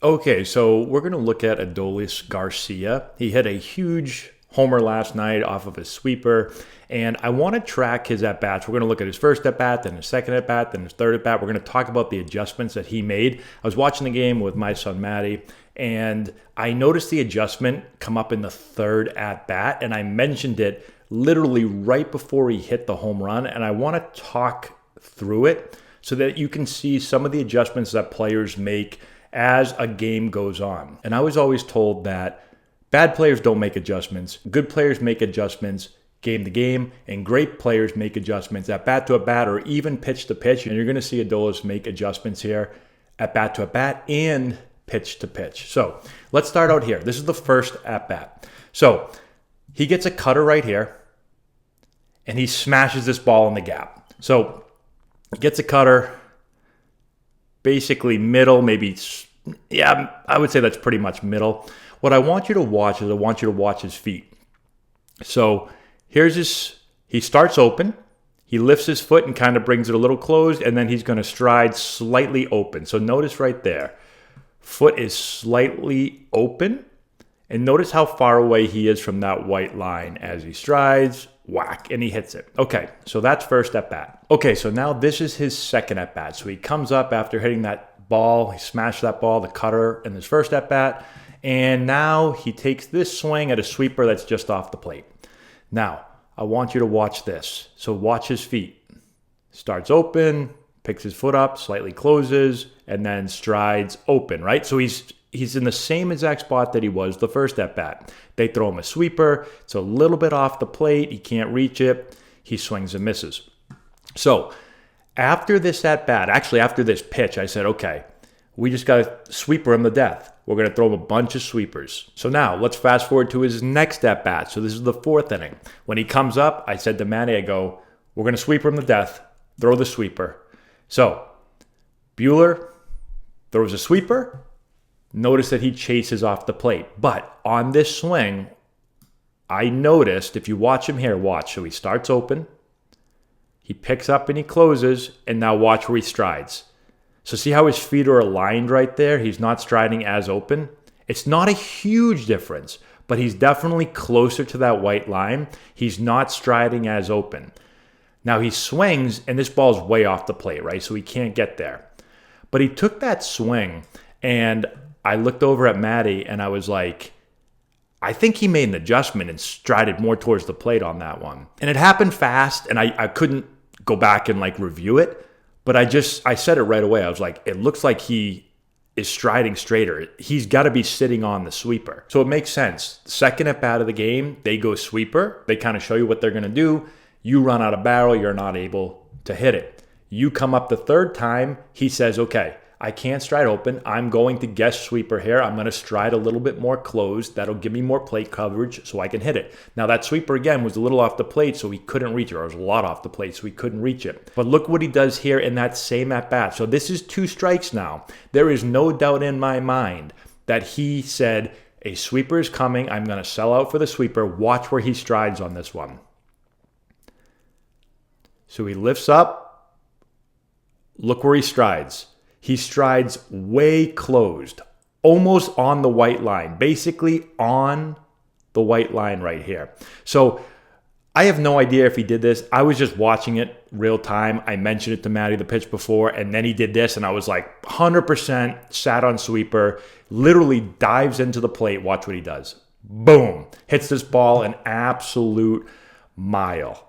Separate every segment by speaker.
Speaker 1: Okay, so we're going to look at Adolis Garcia. He hit a huge homer last night off of his sweeper, and I want to track his at-bats. We're going to look at his first at-bat, then his second at-bat, then his third at-bat. We're going to talk about the adjustments that he made. I was watching the game with my son, Matty, and I noticed the adjustment come up in the third at-bat, and I mentioned it literally right before he hit the home run, and I want to talk through it so that you can see some of the adjustments that players make as a game goes on. And I was always told that bad players don't make adjustments, good players make adjustments game to game, and great players make adjustments at bat to at bat or even pitch to pitch. And you're going to see Adolis make adjustments here at bat to at bat and pitch to pitch. So let's start out here. This is the first at bat. So he gets a cutter right here and he smashes this ball in the gap. So he gets a cutter, basically middle, maybe, yeah, I would say that's pretty much middle. What I want you to watch is I want you to watch his feet. So here's he starts open, he lifts his foot and kind of brings it a little closed, and then he's going to stride slightly open. So notice right there, foot is slightly open, and notice how far away he is from that white line as he strides, whack, and he hits it. Okay, so that's first at bat. Okay, so now this is his second at bat. So he comes up after hitting that ball, he smashed that ball, the cutter, in his first at bat, and now he takes this swing at a sweeper that's just off the plate. Now, I want you to watch this. So watch his feet. Starts open, picks his foot up, slightly closes, and then strides open, right? So he's in the same exact spot that he was the first at bat. They throw him a sweeper. It's a little bit off the plate. He can't reach it. He swings and misses. So after this at bat, actually after this pitch, I said, okay, we just got to sweeper him to death. We're going to throw him a bunch of sweepers. So now let's fast forward to his next at bat. So this is the fourth inning. When he comes up, I said to Manny, I go, we're going to sweeper him to death. Throw the sweeper. So Buehler throws a sweeper. Notice that he chases off the plate. But on this swing, I noticed, if you watch him here, watch. So he starts open, he picks up and he closes, and now watch where he strides. So see how his feet are aligned right there? He's not striding as open. It's not a huge difference, but he's definitely closer to that white line. He's not striding as open. Now he swings, and this ball's way off the plate, right? So he can't get there. But he took that swing, and I looked over at Matty and I was like, I think he made an adjustment and strided more towards the plate on that one. And it happened fast, and I couldn't go back and review it, but I said it right away. I was like, it looks like he is striding straighter. He's got to be sitting on the sweeper. So it makes sense. Second at bat of the game, they go sweeper. They kind of show you what they're going to do. You run out of barrel, you're not able to hit it. You come up the third time, he says, okay, I can't stride open. I'm going to guess sweeper here. I'm going to stride a little bit more closed. That'll give me more plate coverage so I can hit it. Now that sweeper again was a little off the plate, so he couldn't reach it. Or it was a lot off the plate, so he couldn't reach it. But look what he does here in that same at-bat. So this is 2 strikes now. There is no doubt in my mind that he said, a sweeper is coming. I'm going to sell out for the sweeper. Watch where he strides on this one. So he lifts up. Look where he strides. He strides way closed, almost on the white line, basically on the white line right here. So I have no idea if he did this. I was just watching it real time. I mentioned it to Matty the pitch before, and then he did this, and I was like 100% sat on sweeper, literally dives into the plate. Watch what he does. Boom. Hits this ball an absolute mile.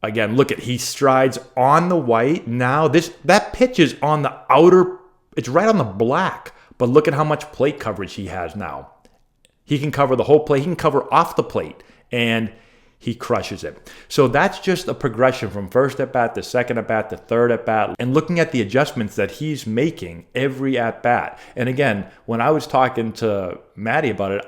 Speaker 1: Again, look at, he strides on the white. Now that pitch is on the outer, it's right on the black. But look at how much plate coverage he has now. He can cover the whole plate. He can cover off the plate, and he crushes it. So that's just a progression from first at bat to second at bat to third at bat, and looking at the adjustments that he's making every at bat. And again, when I was talking to Matty about it,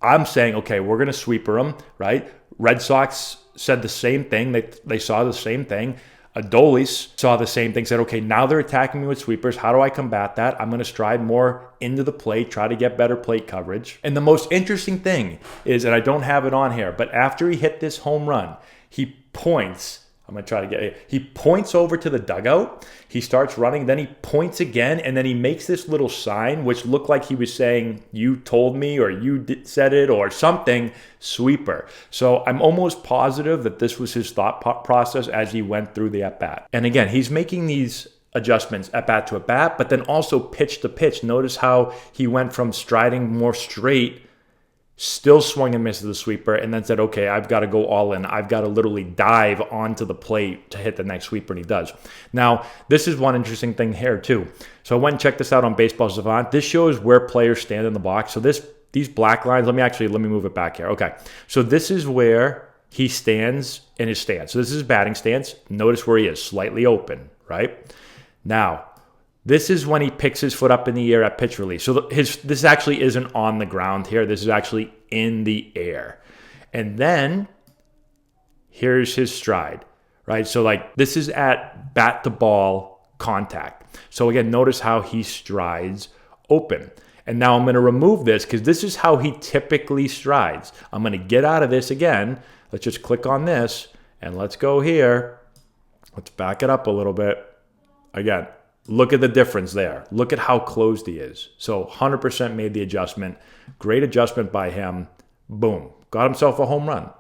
Speaker 1: I'm saying, okay, we're going to sweeper him, right? Red Sox said the same thing. They saw the same thing. Adolis saw the same thing, said, okay, now they're attacking me with sweepers. How do I combat that? I'm going to stride more into the plate, try to get better plate coverage. And the most interesting thing is, and I don't have it on here, but after he hit this home run, he points I'm going to try to get it. He points over to the dugout. He starts running. Then he points again. And then he makes this little sign, which looked like he was saying, you told me, or you said it, or something, sweeper. So I'm almost positive that this was his thought process as he went through the at-bat. And again, he's making these adjustments at bat to at bat, but then also pitch to pitch. Notice how he went from striding more straight, still swung and missed the sweeper, and then said, okay, I've got to go all in. I've got to literally dive onto the plate to hit the next sweeper, and he does. Now, this is one interesting thing here too. So I went and checked this out on Baseball Savant. This shows where players stand in the box. So these black lines, let me move it back here. Okay, so this is where he stands in his stance. So this is his batting stance. Notice where he is, slightly open, right? Now, this is when he picks his foot up in the air at pitch release. So this actually isn't on the ground here. This is actually in the air. And then here's his stride, right? So like this is at bat to ball contact. So again, notice how he strides open. And now I'm going to remove this because this is how he typically strides. I'm going to get out of this again. Let's just click on this and let's go here. Let's back it up a little bit. Again, look at the difference there. Look at how closed he is. So 100% made the adjustment. Great adjustment by him. Boom. Got himself a home run.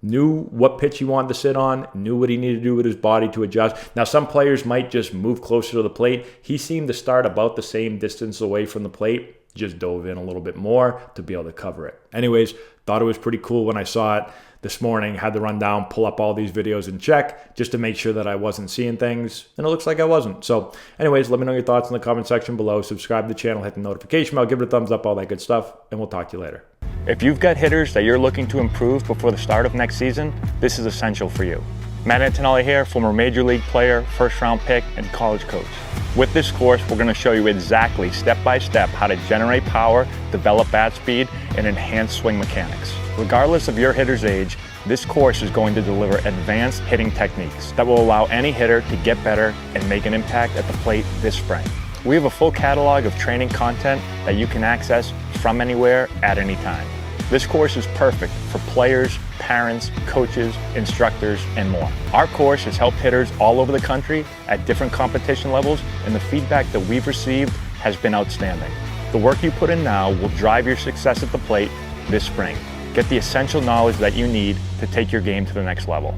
Speaker 1: Knew what pitch he wanted to sit on. Knew what he needed to do with his body to adjust. Now, some players might just move closer to the plate. He seemed to start about the same distance away from the plate. Just dove in a little bit more to be able to cover it. Anyways, thought it was pretty cool when I saw it this morning. Had to run down, pull up all these videos and check just to make sure that I wasn't seeing things, and it looks like I wasn't. So anyways, let me know your thoughts in the comment section below. Subscribe to the channel, hit the notification bell, give it a thumbs up, all that good stuff, and we'll talk to you later. If you've got hitters that you're looking to improve before the start of next season, this is essential for you. Matt Antonelli here, former Major League player, first-round pick, and college coach. With this course, we're going to show you exactly step-by-step how to generate power, develop bat speed, and enhance swing mechanics. Regardless of your hitter's age, this course is going to deliver advanced hitting techniques that will allow any hitter to get better and make an impact at the plate this spring. We have a full catalog of training content that you can access from anywhere at any time. This course is perfect for players, parents, coaches, instructors, and more. Our course has helped hitters all over the country at different competition levels, and the feedback that we've received has been outstanding. The work you put in now will drive your success at the plate this spring. Get the essential knowledge that you need to take your game to the next level.